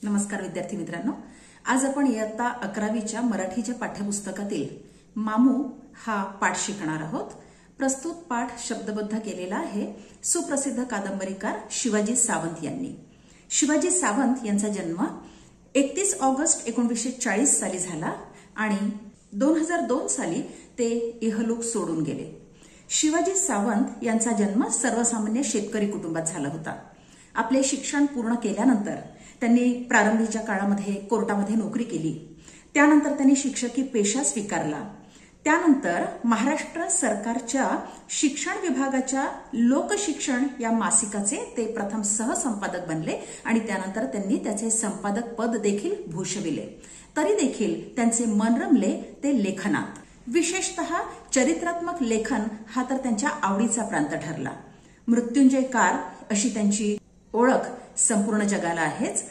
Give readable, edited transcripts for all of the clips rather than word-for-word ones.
नमस्कार विद्यार्थी मित्रांनो, आज आपण इयत्ता 11वीच्या मराठीच्या पाठ्यपुस्तकातील मामू हा पाठ शिकणार आहोत। प्रस्तुत पाठ शब्दबद्ध केलेला आहे सुप्रसिद्ध कादंबरीकार शिवाजी सावंत यांनी। शिवाजी सावंत यांचा जन्म 31 ऑगस्ट 1940 साली झाला आणि 2002 साली ते इहलोक सोडून गेले। शिवाजी सावंत यांचा जन्म सर्वसामान्य शेतकरी कुटुंबात झाला होता। आपले शिक्षण पूर्ण केल्यानंतर त्यांनी प्रारंभीच्या काळामध्ये कोर्टामध्ये नोकरी केली। त्यानंतर त्यांनी शिक्षकी पेशा स्वीकारला। त्यानंतर महाराष्ट्र सरकारच्या शिक्षण विभागाच्या लोकशिक्षण या मासिकाचे ते प्रथम सहसंपादक बनले आणि त्यानंतर त्यांनी त्याचे संपादक पद देखील भूषविले। तरी देखील त्यांचे मन रमले ते लेखनात। विशेषतः चरित्रात्मक लेखन हा तर त्यांच्या आवडीचा प्रांत ठरला। मृत्युंजयकार अशी त्यांची ओळख संपूर्ण जगाला आहेच।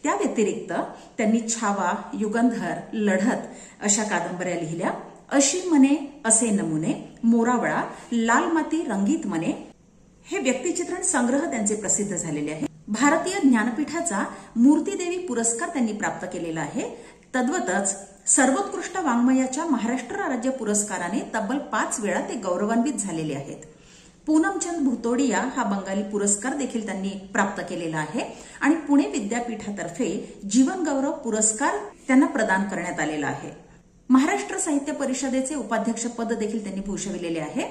त्या व्यतिरिक्त त्यांनी छावा, युगंधर, लढत अशा कादंबऱ्या लिहिल्या। अशी मने, असे नमुने, मोरावळा, लाल माती, रंगीत मने हे व्यक्तिचित्रण संग्रह त्यांचे प्रसिद्ध झालेले आहे। भारतीय ज्ञानपीठाचा मूर्तीदेवी पुरस्कार त्यांनी प्राप्त केलेला आहे। तद्वतच सर्वोत्कृष्ट वाङ्मयाच्या महाराष्ट्र राज्य पुरस्काराने तब्बल 5 वेळा ते गौरवान्वित झालेले आहेत। पूनमचंद भुतोडिया हा बंगाली पुरस्कार देखील त्यांनी प्राप्त केलेला आहे आणि पुणे विद्यापीठातर्फे जीवन गौरव पुरस्कार त्यांना प्रदान करण्यात आलेला आहे। महाराष्ट्र साहित्य परिषदेचे उपाध्यक्ष पद देखील त्यांनी भूषविलेले आहे।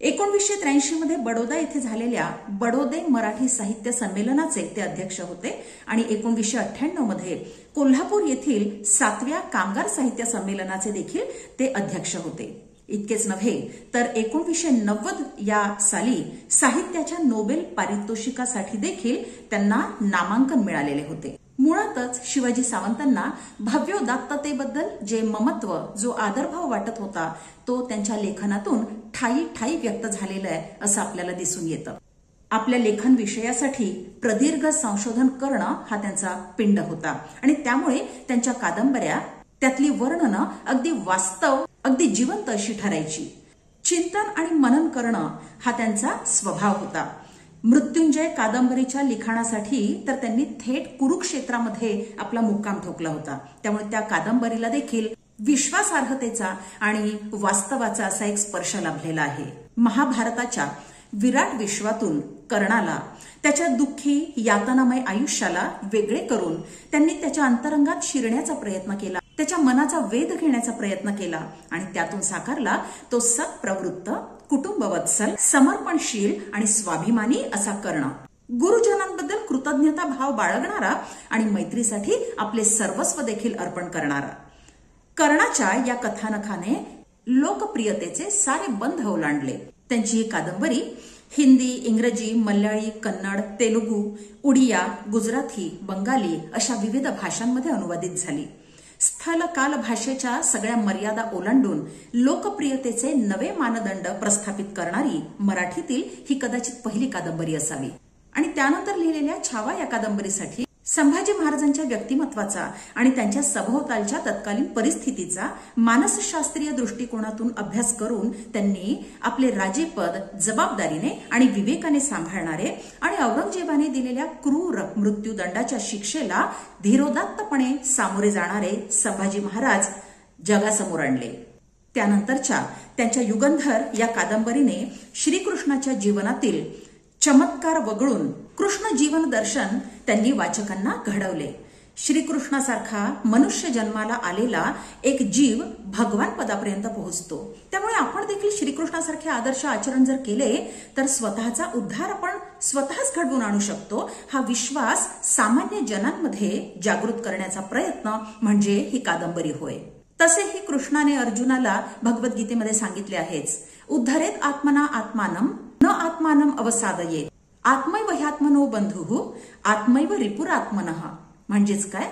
1983 मध्ये बडोदा येथे झालेल्या बडोदे मराठी साहित्य संमेलनाचे ते अध्यक्ष होते आणि 1998 मध्ये कोल्हापूर येथील 7व्या कामगार साहित्य संमेलनाचे देखील ते अध्यक्ष होते। इतकेच नव्हे तर 1990 या साली साहित्याच्या नोबेल पारितोषिकासाठी देखील त्यांना नामांकन मिळालेले होते। मुळातच शिवाजी सावंतांना भव्योदात्ततेबद्दल जे ममत्व, जो आदरभाव वाटत होता तो त्यांच्या लेखनातून ठायी ठायी व्यक्त झालेला आहे असं आपल्याला दिसून येतं। आपल्या लेखन विषयासाठी प्रदीर्घ संशोधन करणं हा त्यांचा पिंड होता आणि त्यामुळे त्यांच्या कादंबऱ्या, त्यातली वर्णनं अगदी वास्तव, अगदी जिवंत अशी ठरायची। चिंतन आणि मनन करणं हा त्यांचा स्वभाव होता। मृत्युंजय कादंबरीच्या लिखाणासाठी तर त्यांनी थेट कुरुक्षेत्रामध्ये आपला मुक्काम ठोकला होता। त्यामुळे त्या कादंबरीला देखील विश्वासार्हतेचा आणि वास्तवाचा असा एक स्पर्श लाभलेला आहे। महाभारताच्या विराट विश्वातून कर्णाला त्याच्या दुःखी यातनामय आयुष्याला वेगळे करून त्यांनी त्याच्या अंतरंगात शिरण्याचा प्रयत्न केला, त्याच्या मनाचा वेध घेण्याचा प्रयत्न केला आणि त्यातून साकारला तो सत्प्रवृत्त, कुटुंबवत्सल, समर्पणशील आणि स्वाभिमानी असा कर्ण। गुरुजनांबद्दल कृतज्ञता भाव बाळगणारा आणि मैत्रीसाठी आपले सर्वस्व देखील अर्पण करणारा। कर्णाच्या या कथानकाने लोकप्रियतेचे सारे बंध ओलांडले। त्यांची ही कादंबरी हिंदी, इंग्रजी, मल्याळी, कन्नड, तेलुगू, उडिया, गुजराती, बंगाली अशा विविध भाषांमध्ये अनुवादित झाली। स्थल काल भाषेच्या सगळ्या मर्यादा ओलांडून लोकप्रियतेचे नवे मानदंड प्रस्थापित करणारी मराठीतील ही कदाचित पहिली कादंबरी असावी। आणि त्यानंतर लिहिलेल्या छावा या कादंबरीसाठी संभाजी महाराजांच्या व्यक्तिमत्वाचा आणि त्यांच्या सभोवतालच्या तत्कालीन परिस्थितीचा मानसशास्त्रीय दृष्टिकोनातून अभ्यास करून त्यांनी आपले राजेपद जबाबदारीने आणि विवेकाने सांभाळणारे आणि औरंगजेबाने दिलेल्या क्रूर मृत्यूदंडाच्या शिक्षेला धीरोदात्तपणे सामोरे जाणारे संभाजी महाराज जगासमोर आणले। त्यानंतरच्या त्यांच्या युगंधर या कादंबरीने श्रीकृष्णाच्या जीवनातील चमत्कार वगळून कृष्ण जीवन दर्शन त्यांनी वाचकांना घडवले। श्रीकृष्णासारखा मनुष्य जन्माला आलेला एक जीव भगवान पदापर्यंत पोहोचतो। त्यामुळे आपण देखील श्रीकृष्णासारखे आदर्श आचरण जर केले तर स्वतःचा उद्धार आपण स्वतःच घडवून आणू शकतो हा विश्वास सामान्य जनांमध्ये जागृत करण्याचा प्रयत्न म्हणजे ही कादंबरी होय। तसेही कृष्णाने अर्जुनाला भगवद्गीतेमध्ये सांगितले आहेच, उद्धरेत आत्मना आत्मानम न आत्मानम अवसादयेत, आत्मैव ह्यात्मनो बंधुः आत्मैव रिपुरात्मनः। म्हणजेच काय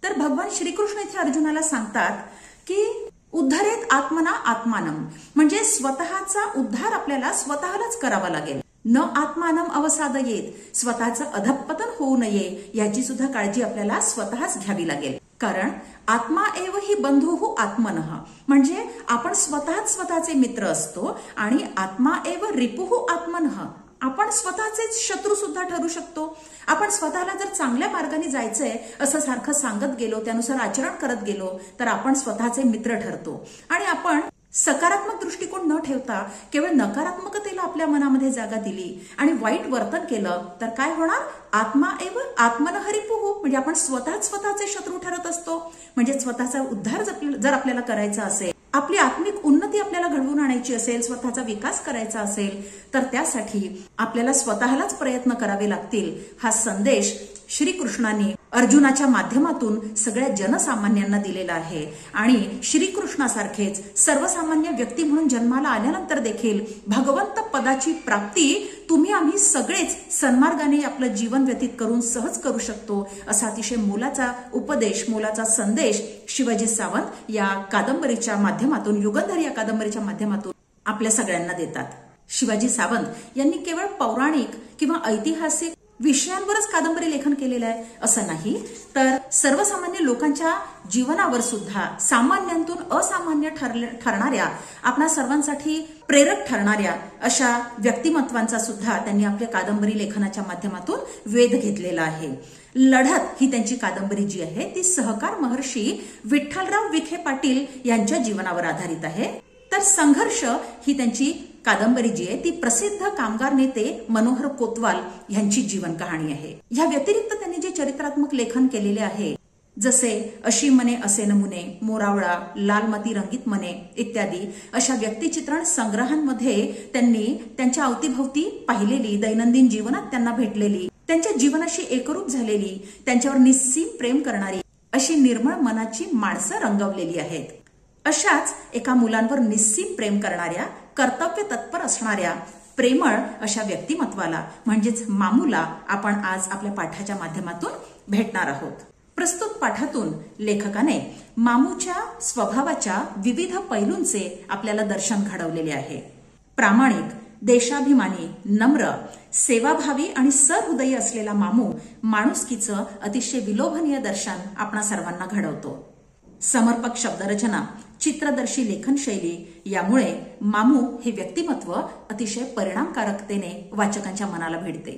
तर भगवान श्रीकृष्ण इथे अर्जुनाला सांगतात की उद्धरेत आत्मना आत्मानम म्हणजे स्वतःचा उद्धार आपल्याला स्वतःलाच करावा लागेल। न आत्मानम अवसादयेत, स्वतःचं अधःपतन होऊ नये याची सुद्धा काळजी आपल्याला स्वतःच घ्यावी लागेल। कारण आत्मा एव ही बंधुः आत्मनः म्हणजे आपण स्वतःच स्वतःचे मित्र असतो आणि आत्मा एव रिपुः आत्मनः आपण स्वतःचेच शत्रू सुद्धा ठरू शकतो. आपण स्वतःला जर चांगल्या मार्गाने जायचंय असं सारखं सांगत गेलो, त्यानुसार आचरण करत गेलो, तर आपण स्वतःचे मित्र ठरतो. आणि आपण सकारात्मक दृष्टिकोन न ठेवता केवळ नकारात्मकतेला आपल्या मनामध्ये जागा दिली आणि वाईट वर्तन केलं तर काय होणार? आत्मा एव आत्मनहरिपुः, म्हणजे आपण स्वतःचे शत्रू ठरत असतो. म्हणजे स्वतःचा उद्धार जर आपल्याला करायचा असेल, आपली आत्मिक उन्नती आपल्याला घडवून आणायची असेल, स्वतःचा विकास करायचा असेल, तर त्यासाठी आपल्याला स्वतःलाच प्रयत्न करावे लागतील. हा संदेश श्रीकृष्णांनी अर्जुनाच्या माध्यमातून सगळ्या जनसामान्यांना दिलेला आहे. आणि श्रीकृष्णासारखेच सर्वसामान्य व्यक्ती म्हणून जन्माला आल्यानंतर देखील भगवंत पदाची प्राप्ती तुम्ही आम्ही सगळेच सन्मार्गाने आपलं जीवन व्यतीत करून सहज करू शकतो, असा अतिशय मोलाचा उपदेश, मोलाचा संदेश शिवाजी सावंत या कादंबरीच्या माध्यमातून, युगंधर या कादंबरीच्या माध्यमातून आपल्या सगळ्यांना देतात. शिवाजी सावंत यांनी केवळ पौराणिक किंवा ऐतिहासिक विषयांवरच कादंबरी लेखन केलेलं आहे असं नाही, तर सर्वसामान्य लोकांच्या जीवनावर सुद्धा, सामान्यांतून असामान्य ठरणाऱ्या, आपणा सर्वांसाठी प्रेरक ठरणाऱ्या अशा व्यक्तिमत्वांचा सुद्धा त्यांनी आपल्या कादंबरी लेखनाच्या माध्यमातून वेध घेतलेला आहे. लढत ही त्यांची कादंबरी जी आहे ती सहकार महर्षी विठ्ठलराव विखे पाटील यांच्या जीवनावर आधारित आहे. तर संघर्ष ही त्यांची कादंबरी जी आहे ती प्रसिद्ध कामगार नेते मनोहर कोतवाल यांची जीवन कहाणी आहे. या व्यतिरिक्त त्यांनी जे चरित्रात्मक लेखन केलेले आहे, जसे अशी मने असे नमुने, मोरावळा, लाल माती रंगीत मने इत्यादी अशा व्यक्तिचित्रण संग्रहांमध्ये त्यांनी त्यांच्या अवतीभोवती पाहिलेली, दैनंदिन जीवनात त्यांना भेटलेली, त्यांच्या जीवनाशी एकरूप झालेली, त्यांच्यावर निस्सीम प्रेम करणारी अशी निर्मळ मनाची माणसं रंगवलेली आहेत. अशाच एका मुलांवर निस्सीम प्रेम करणाऱ्या, कर्तव्य तत्पर असणाऱ्या, प्रेमळ अशा व्यक्तिमत्वाला म्हणजेच मामूला आपण आज आपल्या पाठाच्या माध्यमातून भेटणार आहोत. प्रस्तुत पाठातून लेखकाने मामूच्या स्वभावाच्या विविध पैलूंचे आपल्याला दर्शन घडवलेले आहे. प्रामाणिक, देशाभिमानी, नम्र, सेवाभावी आणि सहृदयी असलेला मामू माणुसकीचं अतिशय विलोभनीय दर्शन आपणा सर्वांना घडवतो. समर्पक शब्दरचना, चित्रदर्शी लेखनशैली यामुळे मामू हे व्यक्तिमत्व अतिशय परिणामकारकतेने वाचकांच्या मनाला भिडते.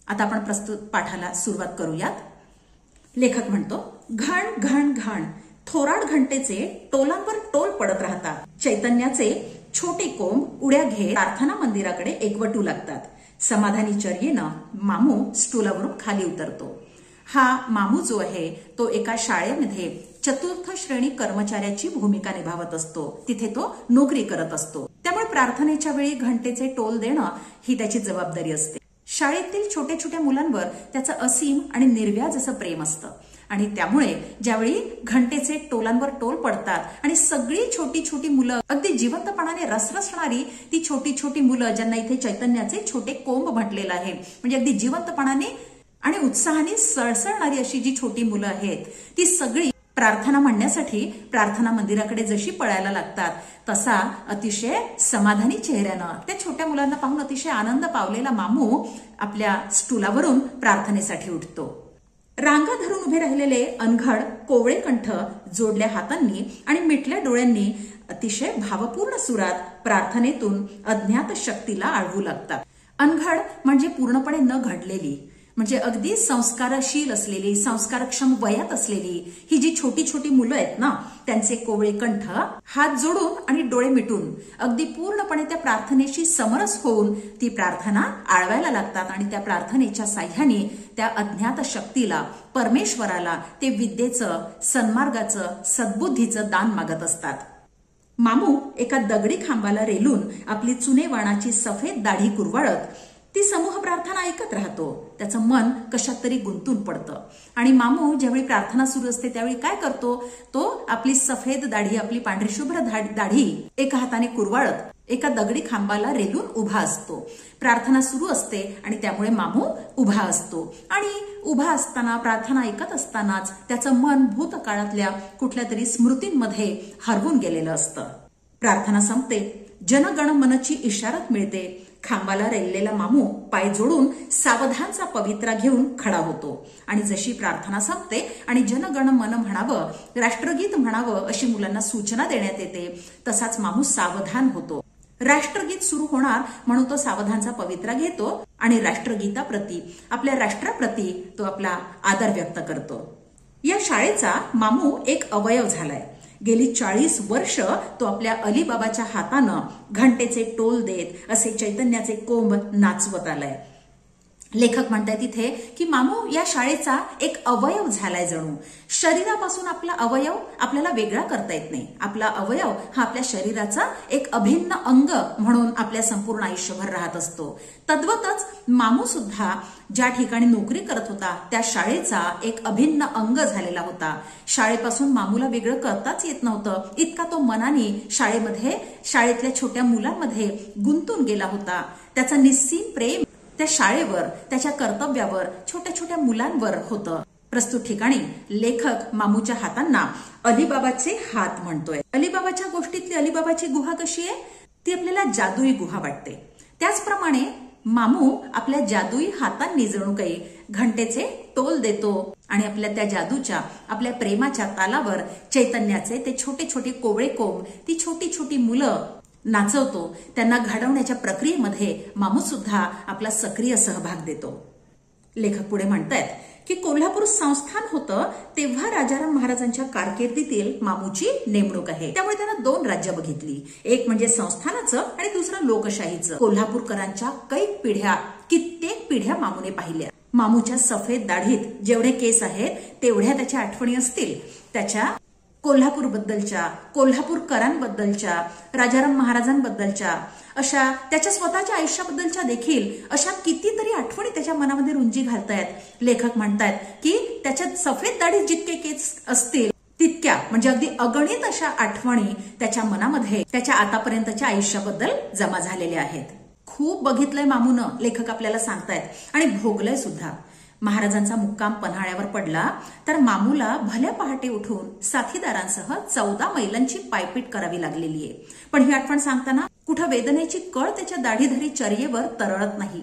आता आपण प्रस्तुत पाठाला सुरुवात करूयात. लेखक म्हणतो, घण घण घण थोराड घंटेचे टोलांवर टोल पडत राहतात. चैतन्याचे छोटे कोंब उड्या घेत प्रार्थना मंदिराकडे एकवटू लागतात. समाधानी चर्येनं मामू स्टूलावरून खाली उतरतो. हा मामू जो आहे तो एका शाळेमध्ये चतुर्थ श्रेणी कर्मचाऱ्याची भूमिका निभावत असतो. तिथे तो नोकरी करत असतो. त्यामुळे प्रार्थनेच्या वेळी घंटेचे टोल देणं ही त्याची जबाबदारी असते. शाळेतील छोट्या छोट्या मुलांवर त्याचं असीम आणि निर्व्याज असं प्रेम असतं आणि त्यामुळे ज्यावेळी घंटेचे टोलांवर टोल पडतात आणि सगळी छोटी छोटी मुलं, अगदी जिवंतपणाने रसरसणारी ती छोटी छोटी मुलं, ज्यांना इथे चैतन्याचे छोटे कोंब म्हटलेलं आहे, म्हणजे अगदी जिवंतपणाने आणि उत्साहाने सळसळणारी अशी जी छोटी मुलं आहेत, ती सगळी प्रार्थना म्हणण्यासाठी प्रार्थना मंदिराकडे जशी पळायला लागतात, तसा अतिशय समाधानी चेहऱ्यानं त्या छोट्या मुलांना पाहून अतिशय आनंद पावलेला मामू आपल्या स्टूलावरून प्रार्थनेसाठी उठतो. रांगा धरून उभे राहिलेले अनघड कोवळे कंठ जोडल्या हातांनी आणि मिटल्या डोळ्यांनी अतिशय भावपूर्ण सुरात प्रार्थनेतून अज्ञात शक्तीला आळवू लागतात. अनघड म्हणजे पूर्णपणे न घडलेली, म्हणजे अगदी संस्कारशील असलेली, संस्कारक्षम वयात असलेली ही जी छोटी छोटी मुलं आहेत ना, त्यांचे कोवळे कंठ हात जोडून आणि डोळे मिटून अगदी पूर्णपणे त्या प्रार्थनेशी समरस होऊन ती प्रार्थना आळवायला लागतात आणि त्या प्रार्थनेच्या साह्याने त्या अज्ञात शक्तीला, परमेश्वराला ते विद्येचं, सन्मार्गाचं, सद्बुद्धीचं दान मागत असतात. मामू एका दगडी खांबाला रेलून आपली चुनेवाणाची सफेद दाढी कुरवाळत ती समूह प्रार्थना ऐकत राहतो. त्याचं मन कशात तरी गुंतून पडतं आणि मामू ज्यावेळी प्रार्थना सुरू असते त्यावेळी काय करतो, तो आपली सफेद दाढी, आपली पांढरी शुभ्र दाढी एका हाताने कुरवाळत एका दगडी खांबाला रेलून उभा असतो. प्रार्थना सुरू असते आणि त्यामुळे मामू उभा असतो आणि उभा असताना, प्रार्थना ऐकत असतानाच त्याचं मन भूतकाळातल्या कुठल्या तरी स्मृतींमध्ये हरवून गेलेलं असतं. प्रार्थना संपते, जनगण मनची इशारत मिळते. खांबाला रेललेला मामू पाय जोडून सावधानचा पवित्रा घेऊन खडा होतो आणि जशी प्रार्थना संपते आणि जनगण मन म्हणावं, राष्ट्रगीत म्हणावं अशी मुलांना सूचना देण्यात येते, तसाच मामू सावधान होतो राष्ट्रगीत सुरू होणार म्हणून तो सावधानचा पवित्रा घेतो आणि राष्ट्रगीताप्रती, आपल्या राष्ट्राप्रती तो आपला आदर व्यक्त करतो. या शाळेचा मामू एक अवयव झालाय. गेली 40 वर्ष तो आपल्या अलीबाबाच्या हातानं घंटेचे टोल देत असे चैतन्याचे कोंब नाचवत आलाय. लेखक म्हणतायत इथे की मामू या शाळेचा एक अवयव झालाय. जणू शरीरापासून आपला अवयव आपल्याला वेगळा करता येत नाही. आपला अवयव हा आपल्या शरीराचा एक अभिन्न अंग म्हणून आपल्या संपूर्ण आयुष्यभर राहत असतो. तद्वतच मामू सुद्धा ज्या ठिकाणी नोकरी करत होता त्या शाळेचा एक अभिन्न अंग झालेला होता. शाळेपासून मामूला वेगळं करताच येत नव्हतं. इतका तो मनाने शाळेतल्या छोट्या मुलांमध्ये गुंतून गेला होता. त्याचा निस्सीम प्रेम त्या शाळेवर, त्याच्या कर्तव्यावर, छोट्या छोट्या मुलांवर होतं. प्रस्तुत ठिकाणी लेखक मामूच्या हातांना अलीबाबाचे हात म्हणतोय. अलीबाबाच्या गोष्टीतली अलीबाबाची गुहा कशी आहे? ती आपल्याला जादुई गुहा वाटते. त्याचप्रमाणे मामू आपल्या जादुई हातांनी जणू काही घंटेचे टोल देतो आणि आपल्या त्या जादूच्या, आपल्या प्रेमाच्या तालावर चैतन्याचे ते छोटे छोटे कोवळे कोंब, ती छोटी छोटी मुलं नाचवतो. त्यांना घडवण्याच्या प्रक्रियेमध्ये मामू सुद्धा आपला सक्रिय सहभाग देतो. लेखक पुढे म्हणतायत की कोल्हापूर संस्थान होतं तेव्हा राजाराम महाराजांच्या कारकिर्दीतील मामूची नेमणूक आहे. त्यामुळे त्यांना 2 राज्य बघितली. एक म्हणजे संस्थानाचं आणि दुसरं लोकशाहीचं. कोल्हापूरकरांच्या कैक पिढ्या, कित्येक पिढ्या मामूने पाहिल्या. मामूच्या सफेद दाढीत जेवढे केस आहेत तेवढ्या त्याच्या आठवणी असतील. त्याच्या कोल्हापूरबद्दलच्या, कोल्हापूरकरांबद्दलच्या, राजाराम महाराजांबद्दलच्या, अशा त्याच्या स्वतःच्या आयुष्याबद्दलच्या देखील अशा कितीतरी आठवणी त्याच्या मनामध्ये रुंजी घालतायत. लेखक म्हणतायत की त्याच्या सफेद दाढीत जितके केस असतील तितक्या, म्हणजे अगदी अगणित अशा आठवणी त्याच्या मनामध्ये त्याच्या आतापर्यंतच्या आयुष्याबद्दल जमा झालेल्या आहेत. खूप बघितलंय मामूनं, लेखक आपल्याला सांगतायत, आणि भोगलंय सुद्धा. महाराजांचा मुक्काम पन्हाळ्यावर पडला तर मामूला भल्या पहाटे उठून साथीदारांसह 14 मैलांची पायपीट करावी लागलेली आहे. पण ही आठवण सांगताना कुठं वेदनेची कळ त्याच्या दाढीधरी चर्येवर तरळत नाही.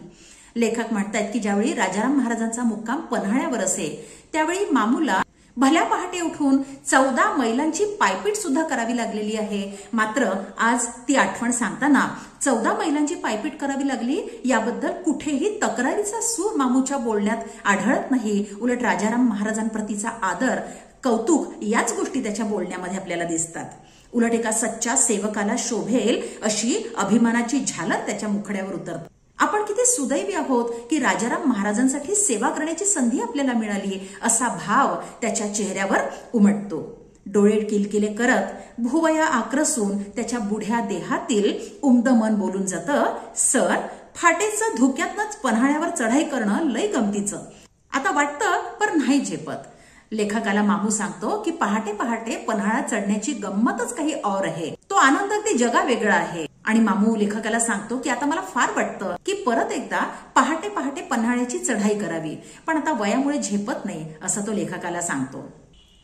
लेखक म्हणतायत की ज्यावेळी राजाराम महाराजांचा मुक्काम पन्हाळ्यावर असे त्यावेळी मामूला भल्या पहाटे उठून 14 मैलांची पायपीट सुद्धा करावी लागलेली आहे. मात्र आज ती आठवण सांगताना 14 मैलांची पायपीट करावी लागली याबद्दल कुठेही तक्रारीचा सूर मामूच्या बोलण्यात आढळत नाही. उलट राजाराम महाराजांप्रतीचा आदर, कौतुक याच गोष्टी त्याच्या बोलण्यामध्ये आपल्याला दिसतात. उलट एका सच्चा सेवकाला शोभेल अशी अभिमानाची झालर त्याच्या मुखड्यावर उतरते. आपण किती सुदैवी आहोत की राजाराम महाराजांसाठी सेवा करण्याची संधी आपल्याला मिळाली असा भाव त्याच्या चेहऱ्यावर उमटतो. डोळे किलकिले करत भुवया आक्रसून त्याच्या बुढ्या देहातील उमद मन बोलून जातं, सर फाटेचं धुक्यातनच पन्हाळ्यावर चढाई करणं लय गमतीचं. आता वाटतं पण नाही झेपत. लेखकाला मामू सांगतो की पहाटे पहाटे पन्हाळा चढण्याची गंमतच काही और आहे. तो आनंद अगदी जगा वेगळा आहे. आणि मामू लेखकाला सांगतो की आता मला फार वाटतं की परत एकदा पहाटे पहाटे पन्हाळ्याची चढाई करावी, पण आता वयामुळे झेपत नाही असं तो लेखकाला सांगतो.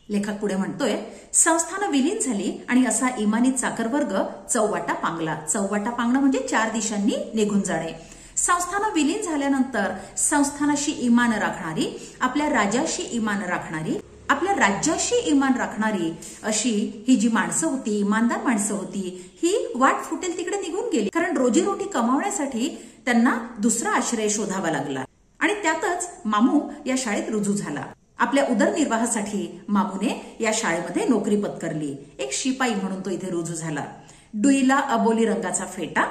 लेखक पुढे म्हणतोय, संस्थानं विलीन झाली आणि असा इमानी चाकरवर्ग चौवाटा पांगला. चौवाटा पांगणं म्हणजे 4 दिशांनी निघून जाणे. संस्थानं विलीन झाल्यानंतर संस्थानाशी इमान राखणारी, आपल्या राजाशी इमान राखणारी, आपल्या राज्याशी इमान राखणारी अशी ही जी माणसं होती, इमानदार माणसं होती, ही वाट फुटेल तिकडे निघून गेली. कारण रोजीरोटी कमावण्यासाठी त्यांना दुसरा आश्रय शोधावा लागला. आणि त्यातच मामू या शाळेत रुजू झाला. आपल्या उदरनिर्वाहासाठी मामूने या शाळेमध्ये नोकरी पत्करली. एक शिपाई म्हणून तो इथे रुजू झाला. डुईला अबोली रंगाचा फेटा,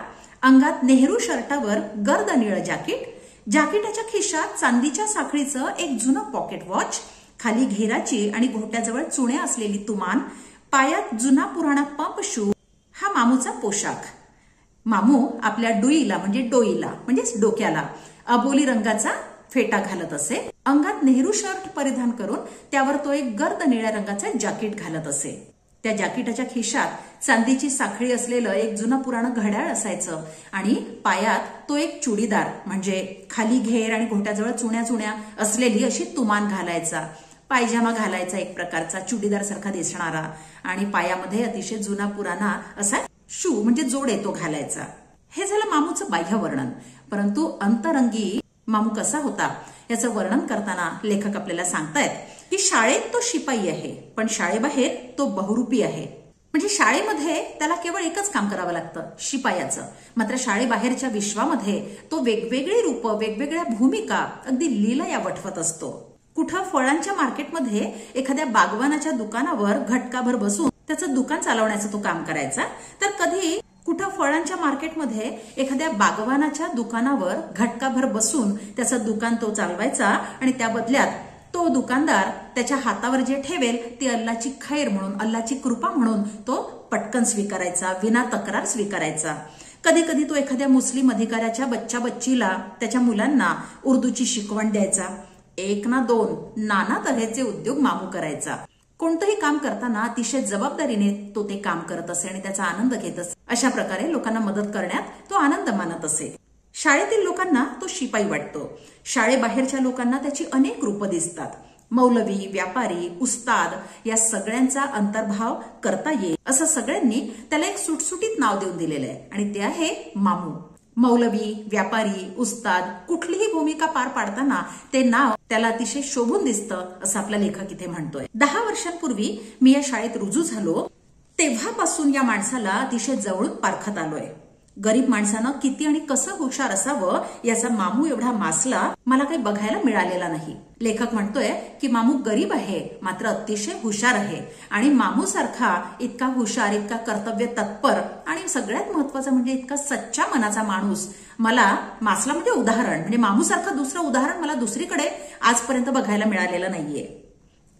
अंगात नेहरू शर्टावर गर्द निळं जॅकेट, जॅकेटाच्या खिशात चांदीच्या साखळीचं एक जुनं पॉकेट वॉच, खाली घेराची आणि घोट्याजवळ चुण्या असलेली तुमान, पायात जुना पुराणा पंप शू, हा मामूचा पोशाख. मामू आपल्या डुईला म्हणजे डोईला म्हणजेच डोक्याला अबोली रंगाचा फेटा घालत असे. अंगात नेहरू शर्ट परिधान करून त्यावर तो एक गर्द निळ्या रंगाचा जॅकेट घालत असे. त्या जॅकेटाच्या खिशात चांदीची साखळी असलेलं एक जुनं पुराणं घड्याळ असायचं आणि पायात तो एक चुडीदार म्हणजे खाली घेर आणि घोट्याजवळ चुण्या चुण्या असलेली अशी तुमान घालायचा. पायजामा घालायचा एक प्रकारचा चुडीदार सारखा दिसणारा आणि पायामध्ये अतिशय जुना पुराणा असा शू म्हणजे जोड तो घालायचा. हे झालं मामूचं बाह्य वर्णन. परंतु अंतरंगी मामू कसा होता याचं वर्णन करताना लेखक आपल्याला सांगतायत की शाळेत तो शिपाई आहे पण शाळेबाहेर तो बहुरूपी आहे. म्हणजे शाळेमध्ये त्याला केवळ एकच काम करावं लागतं, शिपायाचं. मात्र शाळेबाहेरच्या विश्वामध्ये तो वेगवेगळी रूपं, वेगवेगळ्या भूमिका अगदी लीलया वठवत असतो. कुठं फळांच्या मार्केटमध्ये एखाद्या बागवानाच्या दुकानावर घटकाभर बसून त्याचं दुकान चालवण्याचं तो काम करायचा, तर कधी कुठं फळांच्या मार्केटमध्ये एखाद्या बागवानाच्या दुकानावर घटकाभर बसून त्याचं दुकान तो चालवायचा आणि त्या बदल्यात तो दुकानदार त्याच्या हातावर जे ठेवेल ती अल्लाची खैर म्हणून, अल्लाची कृपा म्हणून तो पटकन स्वीकारायचा, विना तक्रार स्वीकारायचा. कधी कधी तो एखाद्या मुस्लिम अधिकाऱ्याच्या बच्चीला, त्याच्या मुलांना उर्दूची शिकवण द्यायचा. 1 ना 2 नाना तऱ्हेचे उद्योग मामू करायचा. कोणतंही काम करताना अतिशय जबाबदारीने तो ते काम करत असे आणि त्याचा आनंद घेत असे. अशा प्रकारे लोकांना मदत करण्यात तो आनंद मानत असे. शाळेतील लोकांना तो शिपाई वाटतो. शाळेबाहेरच्या लोकांना त्याची अनेक रूपं दिसतात. मौलवी, व्यापारी, उस्ताद या सगळ्यांचा अंतर्भाव करता येईल असं सगळ्यांनी त्याला एक सुटसुटीत नाव देऊन दिलेलं आहे आणि ते आहे मामू. मौलवी, व्यापारी, उस्ताद कुठलीही भूमिका पार पाडताना ते नाव त्याला अतिशय शोभून दिसतं असं आपला लेखक इथे म्हणतोय. 10 वर्षांपूर्वी मी या शाळेत रुजू झालो तेव्हापासून या माणसाला अतिशय जवळून पारखत आलोय. गरीब माणसानं किती आणि कसं हुशार असावं याचा मामू एवढा मासला मला काही बघायला मिळालेला नाही. लेखक म्हणतोय की मामू गरीब आहे मात्र अतिशय हुशार आहे आणि मामू सारखा इतका हुशार, इतका कर्तव्य तत्पर आणि सगळ्यात महत्वाचं म्हणजे इतका सच्चा मनाचा माणूस मला मासला म्हणजे उदाहरण, म्हणजे मामू सारखं दुसरं उदाहरण मला दुसरीकडे आजपर्यंत बघायला मिळालेलं नाहीये.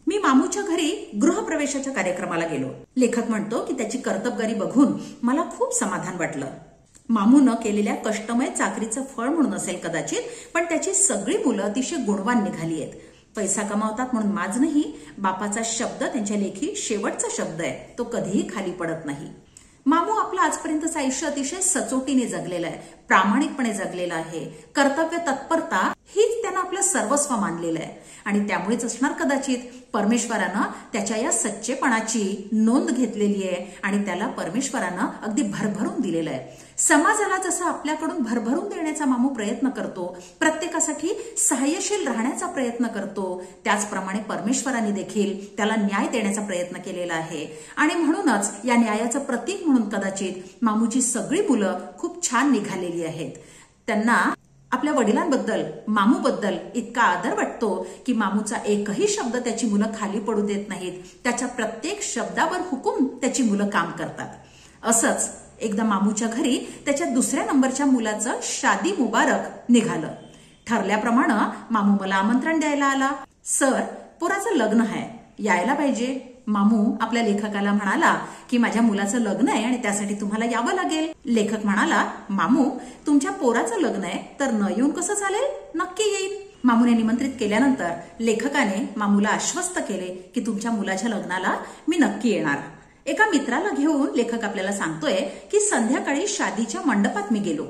मी मामूच्या घरी गृहप्रवेशाच्या कार्यक्रमाला गेलो. लेखक म्हणतो की त्याची कर्तबगारी बघून मला खूप समाधान वाटलं. मामूनं केलेल्या कष्टमय चाकरीचं फळ म्हणून असेल कदाचित, पण त्याची सगळी मुलं अतिशय गुणवान निघाली आहेत. पैसा कमावतात म्हणून माज नाही. बापाचा शब्द त्यांच्या लेखी शेवटचा शब्द आहे, तो कधीही खाली पडत नाही. मामू आपलं आजपर्यंतचं आयुष्य अतिशय सचोटीने जगलेलं आहे, प्रामाणिकपणे जगलेलं आहे. कर्तव्य तत्परता हीच त्यानं आपलं सर्वस्व मानलेलं आहे आणि त्यामुळेच असणार कदाचित परमेश्वरानं त्याच्या या सच्चेपणाची नोंद घेतलेली आहे आणि त्याला परमेश्वरानं अगदी भरभरून दिलेलं आहे. समाजाला जसं आपल्याकडून भरभरून देण्याचा मामू प्रयत्न करतो, प्रत्येकासाठी सहाय्यशील राहण्याचा प्रयत्न करतो, त्याचप्रमाणे परमेश्वराने देखील त्याला न्याय देण्याचा प्रयत्न केलेला आहे आणि म्हणूनच या न्यायाचं प्रतीक म्हणून कदाचित मामूची सगळी मुलं खूप छान निघालेली आहेत. त्यांना आपल्या वडिलांबद्दल, मामूबद्दल इतका आदर वाटतो की मामूचा एकही शब्द त्याची मुलं खाली पडू देत नाहीत. त्याच्या प्रत्येक शब्दावर हुकूम त्याची मुलं काम करतात. असंच एकदा मामूच्या घरी त्याच्या दुसऱ्या नंबरच्या मुलाचं शादी मुबारक निघालं. ठरल्याप्रमाणे मामू मला आमंत्रण द्यायला आला. सर, पोराचं लग्न आहे, यायला पाहिजे. मामू आपल्या लेखकाला म्हणाला की माझ्या मुलाचं लग्न आहे आणि त्यासाठी तुम्हाला यावं लागेल. लेखक म्हणाला, मामू तुमच्या पोराचं लग्न आहे तर न येऊन कसं चालेल, नक्की येईल. मामूने निमंत्रित केल्यानंतर लेखकाने मामूला आश्वस्त केले की तुमच्या मुलाच्या लग्नाला मी नक्की येणार. एका मित्राला घेऊन लेखक आपल्याला सांगतोय की संध्याकाळी शादीच्या मंडपात मी गेलो.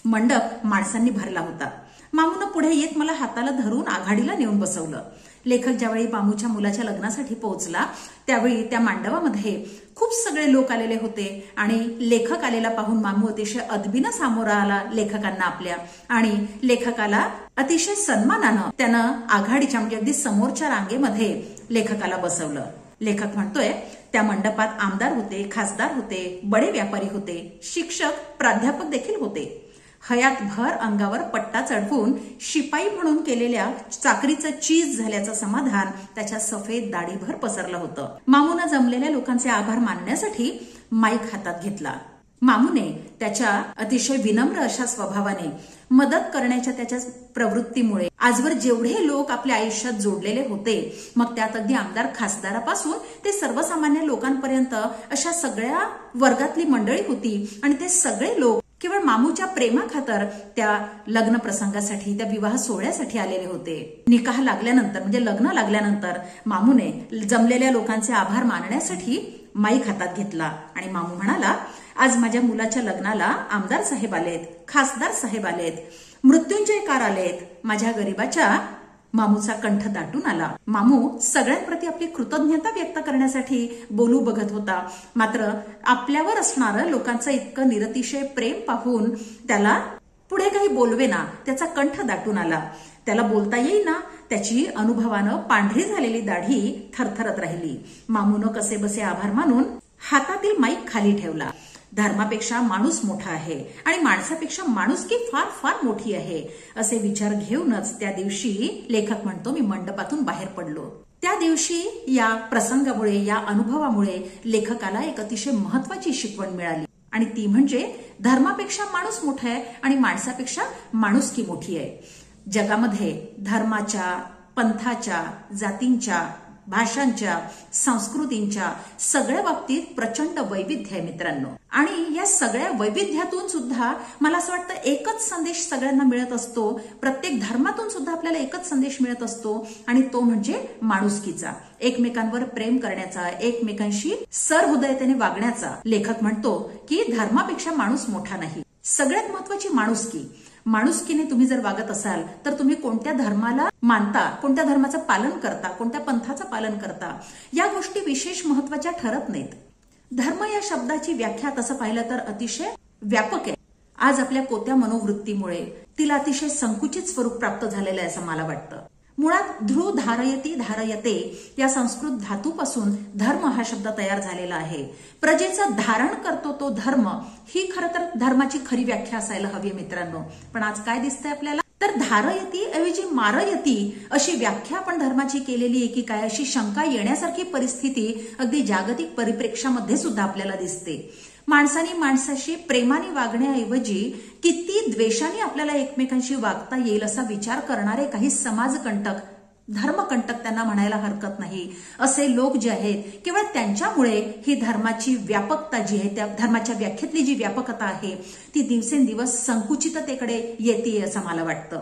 मंडप माणसांनी भरला होता. मामूनं पुढे येत मला हाताला धरून आघाडीला नेऊन बसवलं. लेखक ज्यावेळी मामूच्या मुलाच्या लग्नासाठी पोहोचला त्यावेळी त्या मंडपामध्ये खूप सगळे लोक आलेले होते आणि लेखक आलेला पाहून मामू अतिशय अदबीनं सामोरा आला लेखकांना आपल्या आणि लेखकाला अतिशय सन्मानानं त्यानं आघाडीच्या म्हणजे अगदी समोरच्या रांगेमध्ये लेखकाला बसवलं. लेखक म्हणतोय त्या मंडपात आमदार होते, खासदार होते, बडे व्यापारी होते, शिक्षक, प्राध्यापक देखील होते. हयातभर अंगावर पट्टा चढवून शिपाई म्हणून केलेल्या चाकरीचं चीज झाल्याचं समाधान त्याच्या सफेद दाढीभर पसरलं होतं. मामूनं जमलेल्या लोकांचे आभार मानण्यासाठी माईक हातात घेतला. मामूने त्याच्या अतिशय विनम्र अशा स्वभावाने, मदत करण्याच्या त्याच्या प्रवृत्तीमुळे आजवर जेवढे लोक आपल्या आयुष्यात जोडलेले होते, मग त्यात अगदी आमदार खासदारापासून ते सर्वसामान्य लोकांपर्यंत अशा सगळ्या वर्गातली मंडळी होती आणि ते सगळे लोक केवळ मामूच्या प्रेमाखातर त्या लग्न प्रसंगासाठी, त्या विवाह सोहळ्यासाठी आलेले होते. निकाह लागल्यानंतर म्हणजे लग्न लागल्यानंतर मामूने जमलेल्या लोकांचे आभार मानण्यासाठी माईक हातात घेतला आणि मामू म्हणाला, आज माझ्या मुलाच्या लग्नाला आमदार साहेब आलेत, खासदार साहेब आलेत, मृत्युंजयकार आलेत. माझ्या गरीबाच्या मामूचा कंठ दाटून आला. मामू सगळ्यांप्रती आपली कृतज्ञता व्यक्त करण्यासाठी बोलू बघत होता, मात्र आपल्यावर असणारं लोकांचं इतकं निरतिशय प्रेम पाहून त्याला पुढे काही बोलवेना. त्याचा कंठ दाटून आला. त्याला बोलता येईना. त्याची अनुभवानं पांढरी झालेली दाढी थरथरत राहिली. मामूनं कसे बसे आभार मानून हातातील माईक खाली ठेवला. धर्मापेक्षा माणूस मोठा आहे आणि माणसापेक्षा माणुसकी फार फार मोठी आहे असे विचार घेऊनच त्या दिवशी लेखक म्हणतो मी मंडपातून बाहेर पडलो. त्या दिवशी या प्रसंगामुळे, या अनुभवामुळे लेखकाला एक अतिशय महत्वाची शिकवण मिळाली आणि ती म्हणजे धर्मापेक्षा माणूस मोठा आहे आणि माणसापेक्षा माणुसकी मोठी आहे. जगामध्ये धर्माच्या, पंथाच्या, जातींच्या, भाषांच्या, संस्कृतींच्या सगळ्या बाबतीत प्रचंड वैविध्य आहे मित्रांनो. आणि या सगळ्या वैविध्यातून सुद्धा मला असं वाटतं एकच संदेश सगळ्यांना मिळत असतो. प्रत्येक धर्मातून सुद्धा आपल्याला एकच संदेश मिळत असतो आणि तो म्हणजे माणुसकीचा, एकमेकांवर प्रेम करण्याचा, एकमेकांशी सहृदयतेने वागण्याचा. लेखक म्हणतो की धर्मापेक्षा माणूस मोठा नाही. सगळ्यात महत्वाची माणुसकी. माणुसकीने तुम्ही जर वागत असाल तर तुम्ही कोणत्या धर्माला मानता, कोणत्या धर्माचं पालन करता, कोणत्या पंथाचं पालन करता, या गोष्टी विशेष महत्वाच्या ठरत नाहीत. धर्म या शब्दाची व्याख्या तसं पाहिलं तर अतिशय व्यापक आहे. आज आपल्या कोत्या मनोवृत्तीमुळे तिला अतिशय संकुचित स्वरूप प्राप्त झालेलं आहे असं मला वाटतं. मुळात ध्रुव धारयती धारयते या संस्कृत धातूपासून धर्म हा शब्द तयार झालेला आहे. प्रजेचं धारण करतो तो धर्म, ही खरं तर धर्माची खरी व्याख्या असायला हवी मित्रांनो. पण आज काय दिसतंय आपल्याला, तर धारयती ऐवजी मारयती अशी व्याख्या आपण धर्माची केलेली आहे की काय, अशी शंका येण्यासारखी परिस्थिती अगदी जागतिक परिप्रेक्ष्यामध्ये सुद्धा आपल्याला दिसते. माणसाने माणसाशी प्रेमाने वागण्याऐवजी किती द्वेषाने आपल्याला एकमेकांशी वागता येईल असा विचार करणारे काही समाजकंटक, धर्मकंटक त्यांना म्हणायला हरकत नाही, असे लोक जे आहेत, केवळ त्यांच्यामुळे ही धर्माची व्यापकता जी आहे, त्या धर्माच्या व्याख्येतली जी व्यापकता आहे ती दिवसेंदिवस संकुचिततेकडे येते असं मला वाटतं.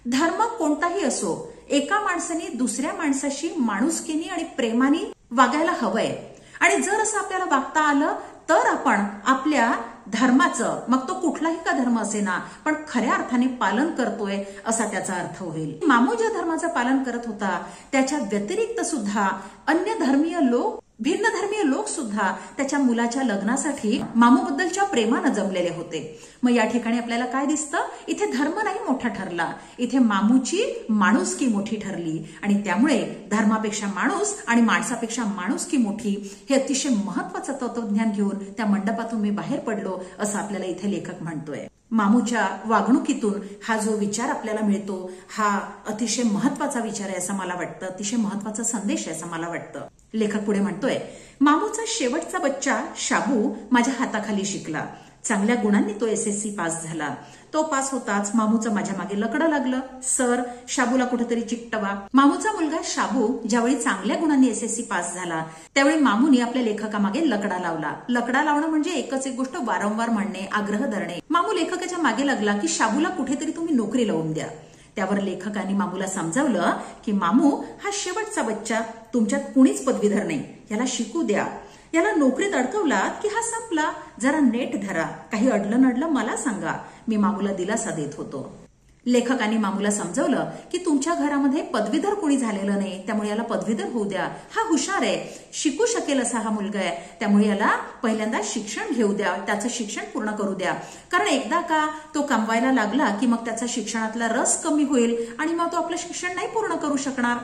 धर्म कोणताही असो, एका माणसाने दुसऱ्या माणसाशी माणुसकीने आणि प्रेमाने वागायला हवंय आणि जर असं आपल्याला वागता आलं तर आपण आपल्या धर्माचं, मग तो कुठलाही का धर्म असे ना, पण खऱ्या अर्थाने पालन करतोय असा त्याचा अर्थ होईल. मामू ज्या धर्माचं पालन करत होता त्याच्या व्यतिरिक्त सुद्धा अन्य धर्मीय लोक, भिन्न धर्मीय लोक सुद्धा त्याच्या मुलाच्या लग्नासाठी मामूबद्दलच्या प्रेमानं जमलेले होते. मग या ठिकाणी आपल्याला काय दिसतं, इथे धर्म नाही मोठा ठरला, इथे मामूची माणुसकी मोठी ठरली आणि त्यामुळे धर्मापेक्षा माणूस आणि माणसापेक्षा माणुसकी मोठी हे अतिशय महत्वाचं तत्वज्ञान घेऊन त्या मंडपातून मी बाहेर पडलो असं आपल्याला इथे लेखक म्हणतोय. मामूच्या वागणुकीतून हा जो विचार आपल्याला मिळतो हा अतिशय महत्वाचा विचार आहे असं मला वाटतं, अतिशय महत्वाचा संदेश आहे असं मला वाटतं. लेखक पुढे म्हणतोय, मामूचा शेवटचा बच्चा शाबू माझ्या हाताखाली शिकला. चांगल्या गुणांनी तो SSC पास झाला. तो पास होताच मामूचं माझ्या मागे लकडं लागलं, सर शाबूला कुठेतरी चिकटवा. मामूचा मुलगा शाबू ज्यावेळी चांगल्या गुणांनी SSC पास झाला त्यावेळी मामूने आपल्या लेखकामागे लकडा लावला. लकडा लावणं म्हणजे एकच एक गोष्ट वारंवार म्हणणे, आग्रह धरणे. मामू लेखकाच्या मागे लागला की शाबूला कुठेतरी तुम्ही नोकरी लावून द्या. त्यावर लेखकाने मामूला समजावलं की मामू हा शेवटचा बच्चा, तुमच्यात कुणीच पदवीधर नाही, याला शिकू द्या. याला नोकरीत अडकवलात की हा संपला. जरा नेट धरा, काही अडलं नडलं मला सांगा. मी मामूला दिलासा देत होतो. लेखकाने मामूला समजावलं की तुमच्या घरामध्ये पदवीधर कोणी झालेलं नाही, त्यामुळे याला पदवीधर होऊ द्या. हा हुशार आहे, शिकू शकेल असा हा मुलगा आहे, त्यामुळे याला पहिल्यांदा शिक्षण घेऊ द्या, त्याचं शिक्षण पूर्ण करू द्या. कारण एकदा का तो कमवायला लागला की मग त्याचा शिक्षणातला रस कमी होईल आणि मग तो आपलं शिक्षण नाही पूर्ण करू शकणार.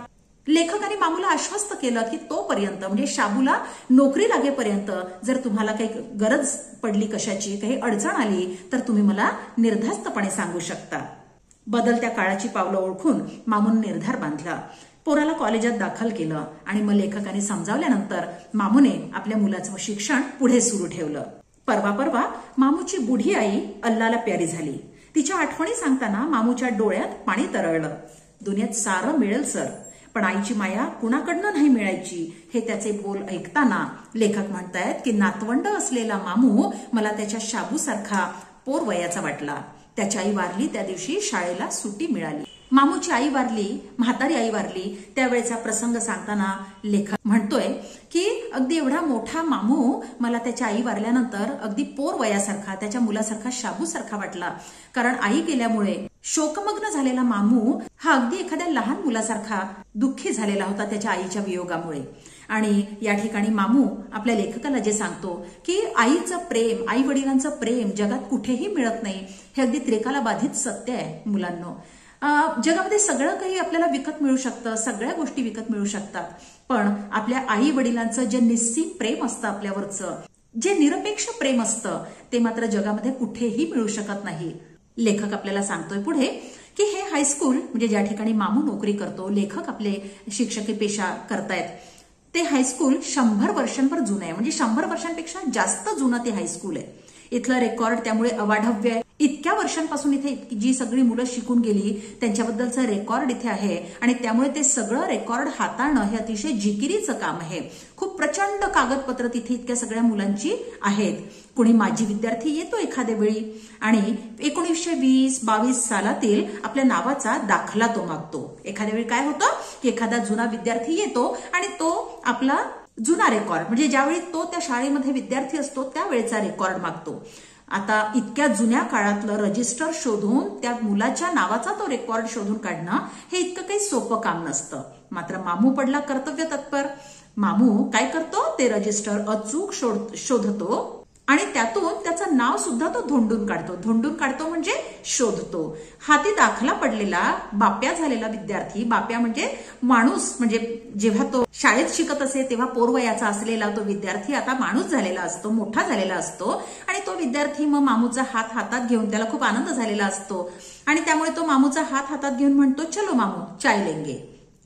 लेखकाने मामूला आश्वस्त केलं की तोपर्यंत म्हणजे शाबूला नोकरी लागेपर्यंत जर तुम्हाला काही गरज पडली, कशाची काही अडचण आली तर तुम्ही मला निर्धास्तपणे सांगू शकता. बदलत्या काळाची पावलं ओळखून मामून निर्धार बांधला. पोराला कॉलेजात दाखल केलं आणि मग लेखकाने समजावल्यानंतर मामूने आपल्या मुलाचं शिक्षण पुढे सुरू ठेवलं. परवा मामूची बुढी आई अल्लाला प्यारी झाली. तिच्या आठवणी सांगताना मामूच्या डोळ्यात पाणी तरळलं. दुनियेत सारं मिळेल सर, पण आईची माया कुणाकडनं नाही मिळायची. हे त्याचे बोल ऐकताना लेखक म्हणतायत की नातवंड असलेला मामू मला त्याच्या शाबूसारखा पोर वयाचा वाटला. त्याची आई वारली त्या दिवशी शाळेला सुट्टी मिळाली. मामूची आई वारली, म्हातारी आई वारली, त्यावेळेचा प्रसंग सांगताना लेखक म्हणतोय की अगदी एवढा मोठा मामू मला त्याच्या आई वारल्यानंतर अगदी पोर वयासारखा, त्याच्या मुलासारखा, शाबूसारखा वाटला. कारण आई गेल्यामुळे शोकमग्न झालेला मामू हा अगदी एखाद्या लहान मुलासारखा दुःखी झालेला होता त्याच्या आईच्या वियोगामुळे. आणि या ठिकाणी मामू आपल्या लेखकाला जे सांगतो की आईचं प्रेम, आई वडिलांचं प्रेम जगात कुठेही मिळत नाही, हे अगदी त्रिकाला बाधित सत्य आहे मुलांनो. जगामध्ये सगळं काही आपल्याला विकत मिळू शकतं, सगळ्या गोष्टी विकत मिळू शकतात, पण आपल्या आई वडिलांचं जे निस्सीम प्रेम असतं आपल्यावरचं, जे निरपेक्ष प्रेम असतं, ते मात्र जगामध्ये कुठेही मिळू शकत नाही. लेखक आपल्याला सांगतोय पुढे की हे हायस्कूल म्हणजे ज्या ठिकाणी मामू नोकरी करतो, लेखक आपले शिक्षकी पेशा करतायत, ते हायस्कूल 100 वर्षांवर जुनं आहे. म्हणजे 100 वर्षांपेक्षा जास्त जुनं ते हायस्कूल आहे. इथलं रेकॉर्ड त्यामुळे अवाढव्य आहे. इतक्या वर्षांपासून इथे जी सगळी मुलं शिकून गेली त्यांच्याबद्दलचं रेकॉर्ड इथे आहे आणि त्यामुळे ते सगळं रेकॉर्ड हाताळणं हे अतिशय जिकिरीचं काम आहे. खूप प्रचंड कागदपत्र तिथे इतक्या सगळ्या मुलांची आहेत. कुणी माजी विद्यार्थी येतो एखाद्या वेळी आणि 1920-22 सालातील आपल्या नावाचा दाखला तो मागतो. एखाद्या वेळी काय होतं की एखादा जुना विद्यार्थी येतो आणि तो आपला जुना रेकॉर्ड म्हणजे ज्यावेळी तो त्या शाळेमध्ये विद्यार्थी असतो त्यावेळेचा रेकॉर्ड मागतो. आता इतक्या जुन्या काळातलं रजिस्टर शोधून त्या मुलाच्या नावाचा तो रेकॉर्ड शोधून काढणं हे इतकं काही सोपं काम नसतं. मात्र मामू पडला कर्तव्य तत्पर. मामू काय करतो, ते रजिस्टर अचूक शोधतो आणि त्यातून त्याचं नाव सुद्धा तो धोंडून काढतो म्हणजे शोधतो. हाती दाखला पडलेला बाप्या झालेला विद्यार्थी, बाप्या म्हणजे माणूस, म्हणजे जेव्हा तो शाळेत शिकत असे तेव्हा पोरवयाचा असलेला तो विद्यार्थी आता माणूस झालेला असतो, मोठा झालेला असतो आणि तो विद्यार्थी मग मामूचा हात हातात घेऊन, त्याला खूप आनंद झालेला असतो आणि त्यामुळे तो मामूचा हात हातात घेऊन म्हणतो, चलो मामू चाय लेंगे.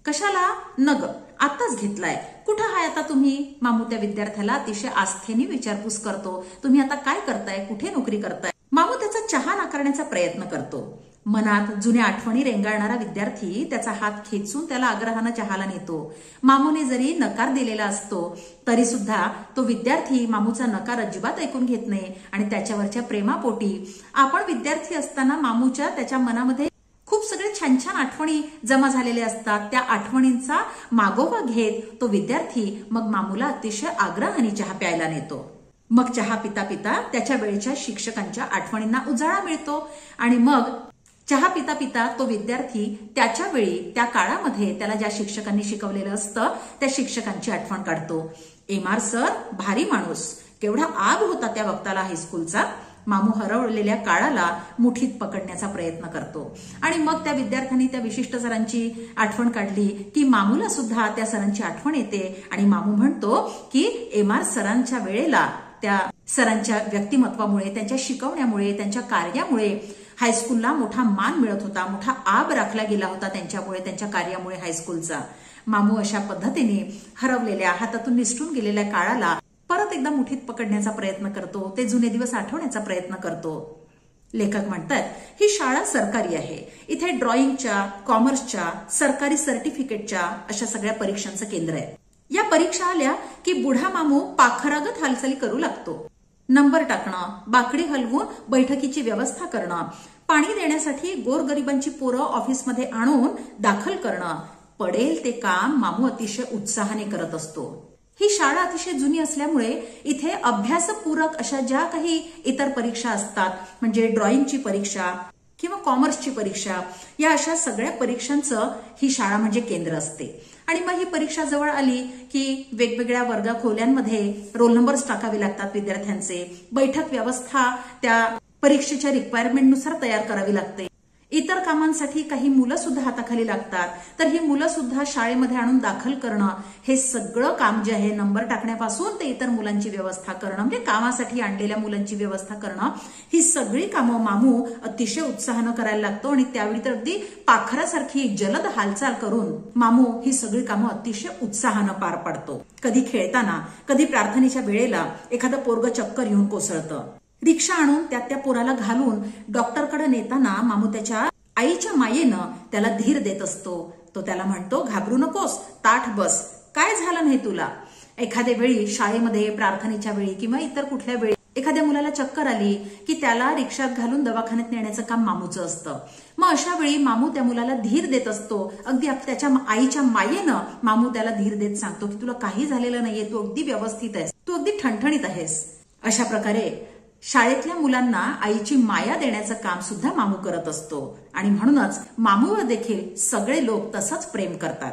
कशाला? नग आताच घेतलाय. कुठं हाय आता तुम्ही? मामू त्या विद्यार्थ्याला अतिशय आस्थेने विचारपूस करतो. तुम्ही आता काय करताय, कुठे नोकरी करताय? मामू त्याचा चहा नाकारण्याचा प्रयत्न करतो. मनात जुन्या आठवणी रेंगाळणारा विद्यार्थी त्याचा हात खेचून त्याला आग्रहानं चहाला नेतो. मामूने जरी नकार दिलेला असतो तरी सुद्धा तो विद्यार्थी मामूचा नकार अजिबात ऐकून घेत नाही आणि त्याच्यावरच्या प्रेमापोटी आपण विद्यार्थी असताना मामूच्या त्याच्या मनामध्ये खूप सगळे छान छान आठवणी जमा झालेले असतात. त्या आठवणींचा मागोवा घेत तो विद्यार्थी मग मामूला अतिशय आग्रहाने चहा प्यायला नेतो. मग चहा पिता पिता त्याच्या वेळच्या शिक्षकांच्या आठवणींना उजाळा मिळतो आणि मग चहा पिता पिता तो विद्यार्थी त्याच्या वेळी त्या काळामध्ये त्याला ज्या शिक्षकांनी शिकवलेलं असतं त्या शिक्षकांची आठवण काढतो. एम.आर. सर भारी माणूस, केवढा आग होता त्या वक्ताला हायस्कूलचा. मामू हरवलेल्या काळाला मुठीत पकडण्याचा प्रयत्न करतो आणि मग त्या विद्यार्थ्यांनी त्या विशिष्ट सरांची आठवण काढली की मामूला सुद्धा त्या सरांची आठवण येते आणि मामू म्हणतो की एम.आर. सरांच्या वेळेला, त्या सरांच्या व्यक्तिमत्वामुळे, त्यांच्या शिकवण्यामुळे, त्यांच्या कार्यामुळे हायस्कूलला मोठा मान मिळत होता, मोठा आब राखला गेला होता त्यांच्यामुळे, त्यांच्या कार्यामुळे हायस्कूलचा. मामू अशा पद्धतीने हरवलेल्या, हातातून निसटून गेलेल्या काळाला परत एकदा मुठीत पकडण्याचा प्रयत्न करतो, ते जुने दिवस आठवण्याचा प्रयत्न करतो. लेखक म्हणतात ही शाळा सरकारी आहे. इथे ड्रॉइंगच्या, कॉमर्सच्या, सरकारी सर्टिफिकेटच्या अशा सगळ्या परीक्षांचं केंद्र आहे. या परीक्षा आल्या की बुढा मामू पाखरागत हालचाली करू लागतो. नंबर टाकणं, बाकडी हलवून बैठकीची व्यवस्था करणं, पाणी देण्यासाठी गोरगरिबांची पोरं ऑफिसमध्ये आणून दाखल करणं, पडेल ते काम मामू अतिशय उत्साहाने करत असतो. ही शाळा अतिशय जुनी असल्यामुळे इथे अभ्यासपूरक अशा ज्या काही इतर परीक्षा असतात, म्हणजे ड्रॉइंगची परीक्षा किंवा कॉमर्सची परीक्षा, या अशा सगळ्या परीक्षांचं ही शाळा म्हणजे केंद्र असते. आणि मग ही परीक्षा जवळ आली की वेगवेगळ्या वर्ग खोल्यांमध्ये रोल नंबर्स टाकावे लागतात विद्यार्थ्यांचे. बैठक व्यवस्था त्या परीक्षेच्या रिक्वायरमेंटनुसार तयार करावी लागते. इतर कामांसाठी काही मुलं सुद्धा हाताखाली लागतात, तर ही मुलं सुद्धा शाळेमध्ये आणून दाखल करणं, हे सगळं काम जे आहे, नंबर टाकण्यापासून ते इतर मुलांची व्यवस्था करणं, म्हणजे कामासाठी आणलेल्या मुलांची व्यवस्था करणं, ही सगळी कामं मामू अतिशय उत्साहानं करायला लागतो. आणि त्यावेळी तर अगदी पाखरासारखी जलद हालचाल करून मामू ही सगळी कामं अतिशय उत्साहानं पार पाडतो. कधी खेळताना, कधी प्रार्थनेच्या वेळेला एखादं पोरगं चक्कर येऊन कोसळतं. रिक्षा आणून त्या पोराला घालून डॉक्टरकडे नेताना मामू त्याच्या आईच्या मायेनं त्याला धीर देत असतो. तो त्याला म्हणतो, घाबरू नकोस, ताठ बस, काय झालं नाही तुला. एखाद्या वेळी शाळेमध्ये प्रार्थनेच्या वेळी किंवा इतर कुठल्या वेळी एखाद्या मुलाला चक्कर आली की त्याला रिक्षात घालून दवाखान्यात नेण्याचं काम मामूचं असतं. मग अशा वेळी मामू त्या मुलाला धीर देत असतो. अगदी त्याच्या आईच्या मायेनं मामू त्याला धीर देत सांगतो की तुला काही झालेलं नाहीये, तू अगदी व्यवस्थित आहेस, तू अगदी ठणठणीत आहेस. अशा प्रकारे शाळेतल्या मुलांना आईची माया देण्याचं काम सुद्धा मामू करत असतो आणि म्हणूनच मामूवर देखील सगळे लोक तसंच प्रेम करतात.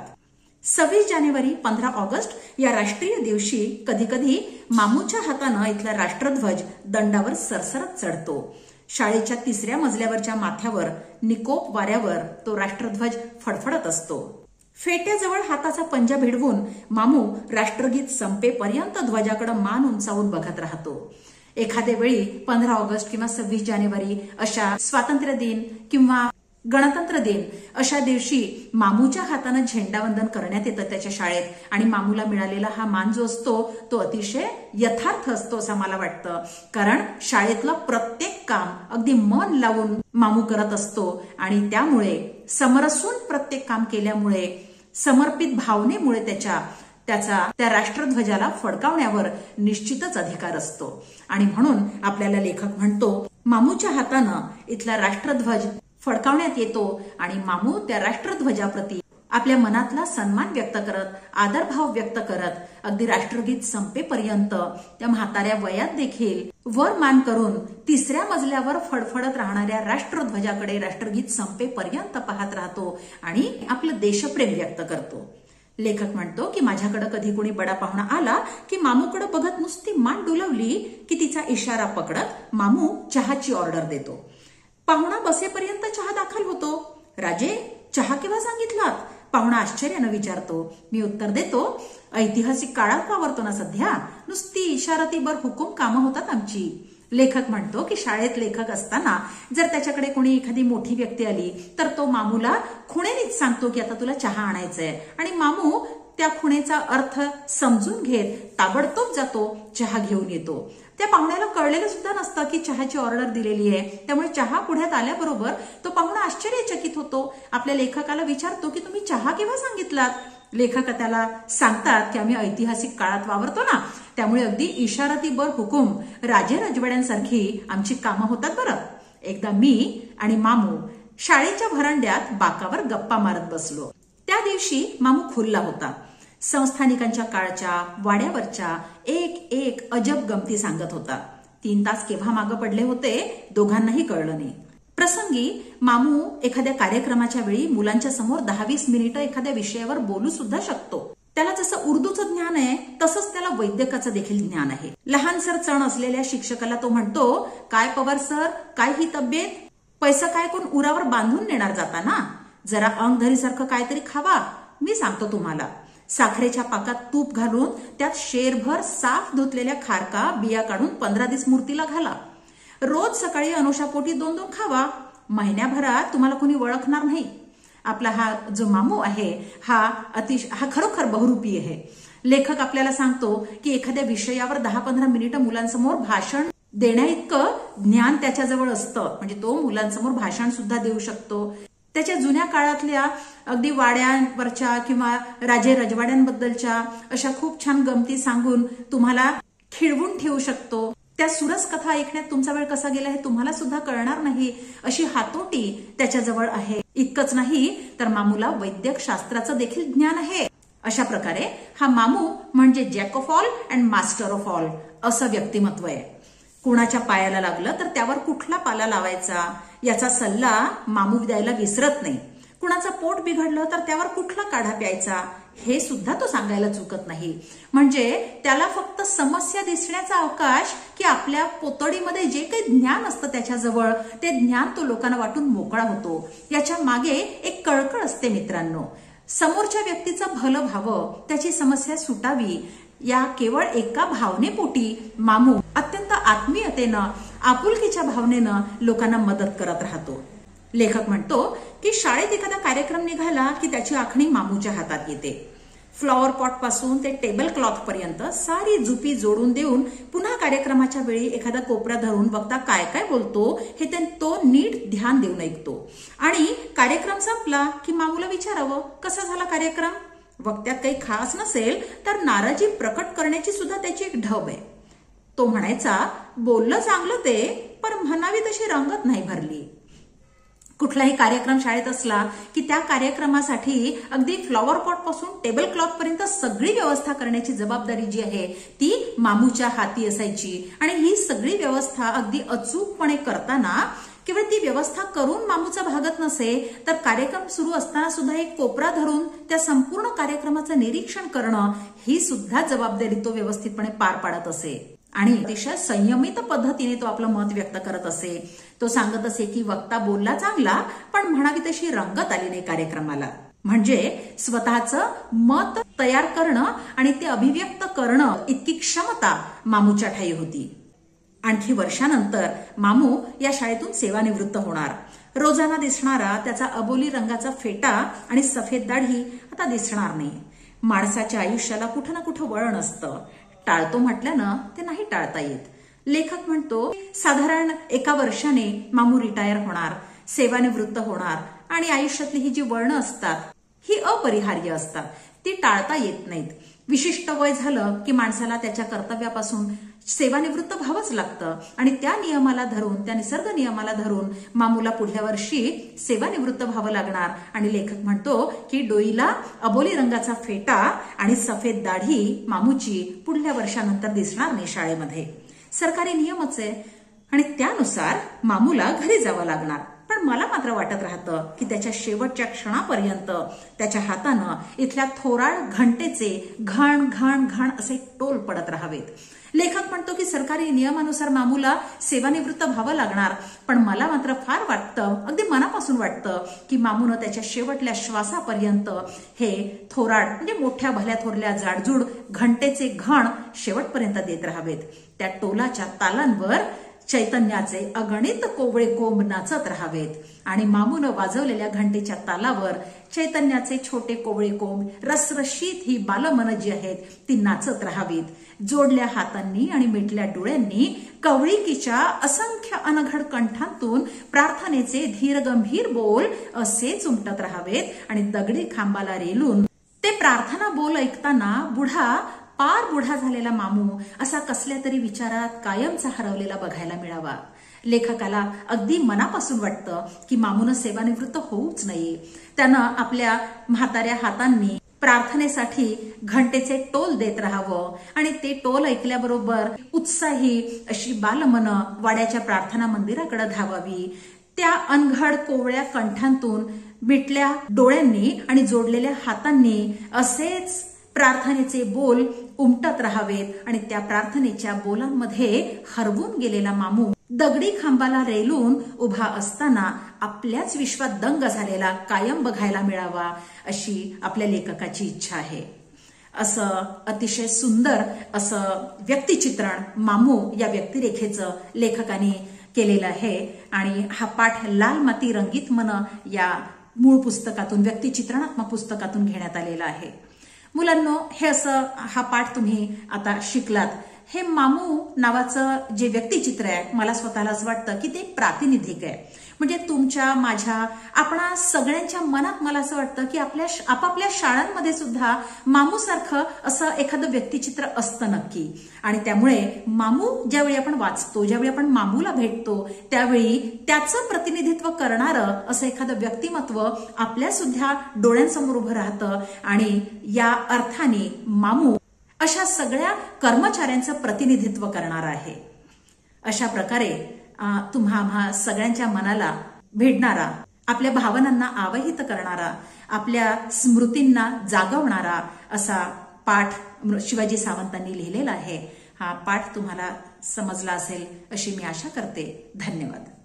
26 जानेवारी 15 ऑगस्ट या राष्ट्रीय दिवशी कधी कधी मामूच्या हातानं इथला राष्ट्रध्वज दंडावर सरसरत चढतो. शाळेच्या 3ऱ्या मजल्यावरच्या माथ्यावर निकोप वाऱ्यावर तो राष्ट्रध्वज फडफडत असतो. फेट्याजवळ हाताचा पंजा भिडवून मामू राष्ट्रगीत संपेपर्यंत ध्वजाकडे मान उंचावून बघत राहतो. एखाद्या वेळी 15 ऑगस्ट किंवा 26 जानेवारी अशा स्वातंत्र्य दिन किंवा गणतंत्र दिन अशा दिवशी मामूच्या हाताने झेंडावंदन करण्यात येतं त्याच्या शाळेत. आणि मामूला मिळालेला हा मान जो असतो तो अतिशय यथार्थ असतो असं मला वाटतं. कारण शाळेतलं प्रत्येक काम अगदी मन लावून मामू करत असतो आणि त्यामुळे समरसून प्रत्येक काम केल्यामुळे समर्पित भावनेमुळे त्याचा त्या राष्ट्रध्वजाला फडकावण्यावर निश्चितच अधिकार असतो. आणि म्हणून आपल्याला लेखक म्हणतो मामूच्या हातानं इथला राष्ट्रध्वज फडकावण्यात येतो आणि मामू त्या राष्ट्रध्वजाप्रती आपल्या मनातला सन्मान व्यक्त करत, आदरभाव व्यक्त करत अगदी राष्ट्रगीत संपेपर्यंत त्या म्हाताऱ्या वयात देखील वर मान करून 3ऱ्या मजल्यावर फडफडत राहणाऱ्या राष्ट्रध्वजाकडे राष्ट्रगीत संपेपर्यंत पाहत राहतो आणि आपलं देशप्रेम व्यक्त करतो. लेखक म्हणतो की माझ्याकडे कधी कोणी बडा पाहुणा आला की मामूकडे बघत नुसती मान डुलवली की तिचा इशारा पकडत मामू चहाची ऑर्डर देतो. पाहुणा बसेपर्यंत चहा दाखल होतो. राजे, चहा केव्हा सांगितलात? पाहुणा आश्चर्यानं विचारतो. मी उत्तर देतो, ऐतिहासिक काळात वावरतो ना सध्या, नुसती इशारतीबर हुकूम कामं होतात आमची. लेखक म्हणतो की शाळेत लेखक असताना जर त्याच्याकडे कोणी एखादी मोठी व्यक्ती आली तर तो मामूला खुणेनीच सांगतो की आता तुला चहा आणायचंय आणि मामू त्या खुणेचा अर्थ समजून घेत ताबडतोब जातो, चहा घेऊन येतो. त्या पाहुण्याला कळलेलं सुद्धा नसतं की चहाची ऑर्डर दिलेली आहे. त्यामुळे चहा पुढ्यात आल्याबरोबर तो पाहुणा आश्चर्यचकित होतो. आपल्या लेखकाला विचारतो की तुम्ही चहा केव्हा सांगितलात? लेखक त्याला सांगतात की आम्ही ऐतिहासिक काळात वावरतो ना, त्यामुळे अगदी इशारतीबर हुकूम राजे रजवाड्यांसारखी आमची कामं होतात बरं. एकदा मी आणि मामू शाळेच्या व्हरांड्यात बाकावर गप्पा मारत बसलो. त्या दिवशी मामू खुल्ला होता. संस्थानिकांच्या काळच्या वाड्यावरच्या एक अजब गमती सांगत होता. 3 तास केव्हा मागं पडले होते दोघांनाही कळलं नाही. प्रसंगी मामू एखाद्या कार्यक्रमाच्या वेळी मुलांच्या समोर 10-20 मिनिटं एखाद्या विषयावर बोलू सुद्धा शकतो. त्याला जसं उर्दूचं ज्ञान आहे तसंच त्याला वैद्यकाचं देखील ज्ञान आहे. लहानसर चण असलेल्या शिक्षकाला तो म्हणतो, काय पवार सर, काय ही तब्येत? पैसा काय कोण उरावर बांधून नेणार जाता ना? जरा अंगधरीसारखं काहीतरी खावा. मी सांगतो तुम्हाला, साखरेच्या पाकात तूप घालून त्यात शेरभर साफ धुतलेल्या खारका बिया काढून 15 दिवस मूर्तीला घाला. रोज सकाळी अनुशापोटी 2-2 खावा. महिन्याभरात तुम्हाला कोणी ओळखणार नाही. आपला हा जो मामू आहे हा खरोखर बहुरूपी आहे. लेखक आपल्याला सांगतो की एखाद्या विषयावर 10-15 मिनिटं मुलांसमोर भाषण देण्या इतकं ज्ञान त्याच्याजवळ असतं. म्हणजे तो मुलांसमोर भाषण सुद्धा देऊ शकतो. त्याच्या जुन्या काळातल्या अगदी वाड्यांवरच्या किंवा राजे रजवाड्यांबद्दलच्या अशा खूप छान गमती सांगून तुम्हाला खिळवून ठेवू शकतो. त्या सुरस कथा ऐकण्यात तुमचा वेळ कसा गेला हे तुम्हाला सुद्धा कळणार नाही अशी हातोटी त्याच्याजवळ आहे. इतकंच नाही तर मामूला वैद्यक शास्त्राचं देखील ज्ञान आहे. अशा प्रकारे हा मामू म्हणजे jack of all and master of all असं व्यक्तिमत्व आहे. कुणाच्या पायाला लागलं तर त्यावर कुठला पाला लावायचा याचा सल्ला मामू द्यायला विसरत नाही. कुणाचं पोट बिघडलं तर त्यावर कुठला काढा प्यायचा हे सुद्धा तो सांगायला चुकत नाही. म्हणजे त्याला फक्त समस्या दिसण्याचा अवकाश की आपल्या पोतडीमध्ये जे काही ज्ञान असतं त्याच्याजवळ ते ज्ञान तो लोकांना वाटून मोकळा होतो. याच्या मागे एक कळकळ असते मित्रांनो. समोरच्या व्यक्तीचं भलं व्हावं, त्याची समस्या सुटावी या केवळ एका भावनेपोटी मामू अत्यंत आत्मीयतेनं आपुलकीच्या भावनेनं लोकांना मदत करत राहतो. लेखक म्हणतो की शाळेत एखादा कार्यक्रम निघाला की त्याची आखणी मामूच्या हातात येते. फ्लॉवर पॉट पासून ते टेबल क्लॉथ पर्यंत सारी जुपी जोडून देऊन पुन्हा कार्यक्रमाच्या वेळी एखादा कोपरा धरून वक्ता काय काय बोलतो हे तो नीट ध्यान देऊन ऐकतो. आणि कार्यक्रम संपला की मामूला विचारावं कसा झाला कार्यक्रम. वक्त्यात काही खास नसेल तर नाराजी प्रकट करण्याची सुद्धा त्याची एक ढब आहे. तो म्हणायचा, बोललं चांगलं ते, पण म्हणावी तशी रंगत नाही भरली. कुठलाही कार्यक्रम शाळेत असला की त्या कार्यक्रमासाठी अगदी फ्लॉवर पॉट पासून टेबल क्लॉथ पर्यंत सगळी व्यवस्था करण्याची जबाबदारी जी आहे ती मामूच्या हाती असायची. आणि ही सगळी व्यवस्था अगदी अचूकपणे करताना केवळ ती व्यवस्था करून मामूचा भागत नसे तर कार्यक्रम सुरू असताना सुद्धा एक कोपरा धरून त्या संपूर्ण कार्यक्रमाचं निरीक्षण करणं ही सुद्धा जबाबदारी तो व्यवस्थितपणे पार पाडत असे. आणि अतिशय संयमित पद्धतीने तो आपलं मत व्यक्त करत असे. तो सांगत असे की वक्ता बोलला चांगला, पण म्हणावी तशी रंगत आली नाही कार्यक्रमाला. म्हणजे स्वतःचं मत तयार करणं आणि ते अभिव्यक्त करणं इतकी क्षमता मामूच्या ठाई होती. आणखी वर्षानंतर मामू या शाळेतून सेवानिवृत्त होणार. रोजाना दिसणारा त्याचा अबोली रंगाचा फेटा आणि सफेद दाढी आता दिसणार नाही. माणसाच्या आयुष्याला कुठं ना कुठं वळण असतं. टाळतो म्हटल्यानं ते नाही टाळता येत. लेखक म्हणतो साधारण 1 वर्षाने मामू रिटायर होणार, सेवानिवृत्त होणार आणि आयुष्यातली ही जी वळणं असतात ही अपरिहार्य असतात, ती टाळता येत नाहीत. विशिष्ट वय झालं की माणसाला त्याच्या कर्तव्यापासून सेवानिवृत्त व्हावंच लागतं आणि त्या नियमाला धरून, त्या निसर्ग नियमाला धरून मामूला पुढल्या वर्षी सेवानिवृत्त व्हावं लागणार. आणि लेखक म्हणतो की डोईला अबोली रंगाचा फेटा आणि सफेद दाढी मामूची पुढल्या वर्षानंतर दिसणार नाही शाळेमध्ये. सरकारी नियमच आहे आणि त्यानुसार मामूला घरी जावं लागणार. पण मला मात्र वाटत राहतं की त्याच्या शेवटच्या क्षणापर्यंत त्याच्या हातानं इथल्या थोराड घंटेचे घण घण घण असे टोल पडत राहावेत. लेखक म्हणतो की सरकारी नियमानुसार मामूला सेवानिवृत्त व्हावं लागणार, पण मला मात्र फार वाटतं, अगदी मनापासून वाटतं की मामूनं त्याच्या शेवटल्या श्वासापर्यंत हे थोराड म्हणजे मोठ्या भल्या थोरल्या जाडजूड घंटेचे घण शेवटपर्यंत देत राहावेत. त्या टोलाच्या तालांवर चैतन्याचे अगणित कोवळे कोंब नाचत राहावेत आणि मामूनं वाजवलेल्या घंटेच्या तालावर चैतन्याचे छोटे कोवळे कोंब, रसरशीत ही बालमन जी आहेत ती नाचत राहावीत. जोडल्या हातांनी आणि मिटल्या डोळ्यांनी कवळिकीच्या असंख्य अनघड कंठांतून प्रार्थनेचे धीर गंभीर बोल असेच उमटत राहावेत आणि दगडी खांबाला रेलून ते प्रार्थना बोल ऐकताना पार बुढा झालेला मामू असा कसल्या तरी विचारात कायमचा हरवलेला बघायला मिळावा. लेखकाला अगदी मनापासून वाटतं की मामूनं सेवानिवृत्त होऊच नये. त्यानं आपल्या म्हाताऱ्या हातांनी प्रार्थनेसाठी घंटेचे टोल देत राहावं आणि ते टोल ऐकल्याबरोबर उत्साही अशी बालमनं वाड्याच्या प्रार्थना मंदिराकडे धावावी. त्या अनघड कोवळ्या कंठांतून मिटल्या डोळ्यांनी आणि जोडलेल्या हातांनी असेच प्रार्थनेचे बोल उमटत राहावेत आणि त्या प्रार्थनेच्या बोलांमध्ये हरवून गेलेला मामू दगडी खांबाला रेलून उभा असताना आपल्याच विश्वात दंग झालेला कायम बघायला मिळावा अशी आपल्या लेखकाची इच्छा आहे. असं अतिशय सुंदर असं व्यक्तिचित्रण मामू या व्यक्तिरेखेचं लेखकाने केलेलं आहे आणि हा पाठ लाल माती रंगीत मन या मूळ पुस्तकातून, व्यक्तिचित्रणात्मक पुस्तकातून घेण्यात आलेला आहे. मुलांनो, हे असं हा पाठ तुम्ही आता शिकलात. हे मामू नावाचं जे व्यक्तिचित्र आहे, मला स्वतःला असं वाटतं की ते प्रातिनिधिक आहे. म्हणजे तुमच्या, माझ्या, आपणा सगळ्यांच्या मनात मला असं वाटतं की आपापल्या शाळांमध्ये सुद्धा मामूसारखं असं एखादं व्यक्तिचित्र असतं नक्की. आणि त्यामुळे मामू ज्यावेळी आपण वाचतो, ज्यावेळी आपण मामूला भेटतो, त्यावेळी त्याचं प्रतिनिधित्व करणारं असं एखादं व्यक्तिमत्व आपल्या सुद्धा डोळ्यांसमोर उभं राहतं आणि या अर्थाने मामू अशा सगळ्या कर्मचाऱ्यांचं प्रतिनिधित्व करणार आहे. अशा प्रकारे तुम्हा सगळ्यांच्या मनाला भिडणारा, आपल्या भावनांना आवाहित करणारा, आपल्या स्मृतींना जागवणारा असा पाठ शिवाजी सावंतांनी लिहिलेला आहे. हा पाठ तुम्हाला समजला असेल अशी मी आशा करते. धन्यवाद.